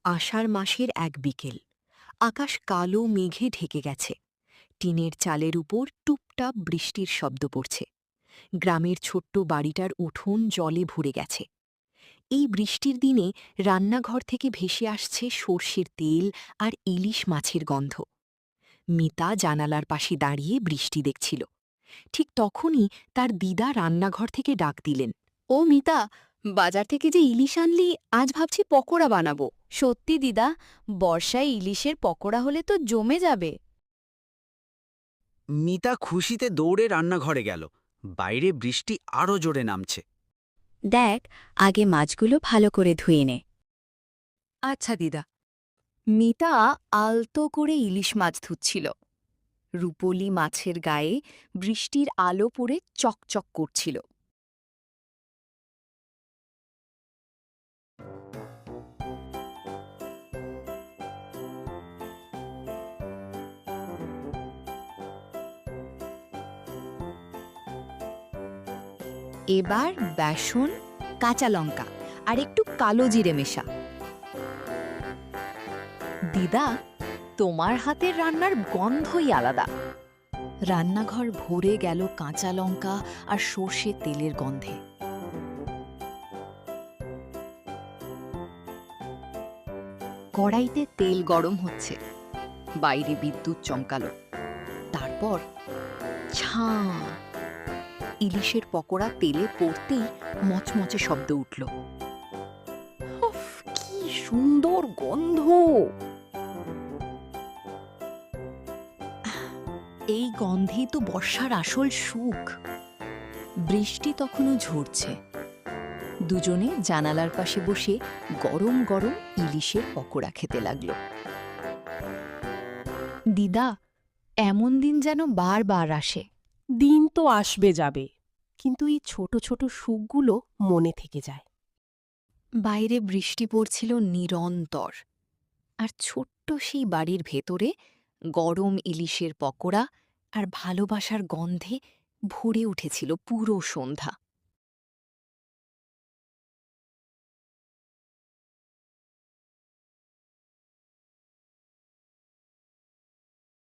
আষাঢ় মাসের এক বিকেল। আকাশ কালো মেঘে ঢেকে গেছে। টিনের চালের উপর টুপটাপ বৃষ্টির শব্দ পড়ছে। গ্রামের ছোট্ট বাড়িটার উঠোন জলে ভরে গেছে। এই বৃষ্টির দিনে রান্নাঘর থেকে ভেসে আসছে সর্ষের তেল আর ইলিশ মাছের গন্ধ। মিতা জানালার পাশে দাঁড়িয়ে বৃষ্টি দেখছিল। ঠিক তখনই তার দিদা রান্নাঘর থেকে ডাক দিলেন। ও মিতা, বাজার থেকে যে ইলিশ আনলি, আজ ভাবছি পকোড়া বানাবো। সত্যি দিদা, বর্ষায় ইলিশের পকোড়া হলে তো জমে যাবে। মিতা খুশিতে দৌড়ে রান্নাঘরে গেল। বাইরে বৃষ্টি আরও জোরে নামছে। দেখ, আগে মাছগুলো ভালো করে ধুয়ে নে। আচ্ছা দিদা। মিতা আলতো করে ইলিশ মাছ ধুচ্ছিল। রূপোলি মাছের গায়ে বৃষ্টির আলো পড়ে চকচক করছিল। এবার বেসন, কাঁচা লঙ্কা আর একটু কালো জিরে মেশা। দিদা, তোমার হাতের রান্নার গন্ধই আলাদা। রান্নাঘর ভরে গেল কাঁচা লঙ্কা আর সর্ষের তেলের গন্ধে। কড়াইতে তেল গরম হচ্ছে। বাইরে বিদ্যুৎ চমকালো। তারপর ছাঁ! ইলিশের পকোড়া তেলে পড়তেই মচমচে শব্দ উঠল। উফ, কি সুন্দর গন্ধ! এই গন্ধেই তো বর্ষার আসল সুখ। বৃষ্টি তখনও ঝরছে। দুজনে জানালার পাশে বসে গরম গরম ইলিশের পকোড়া খেতে লাগল। দিদা, এমন দিন যেন বারবার আসে। দিন তো আসবে যাবে, কিন্তু এই ছোট ছোট সুখগুলো মনে থেকে যায়। বাইরে বৃষ্টি পড়ছিল নিরন্তর, আর ছোট্ট সেই বাড়ির ভেতরে গরম ইলিশের পকোড়া আর ভালোবাসার গন্ধে ভরে উঠেছিল পুরো সন্ধ্যা।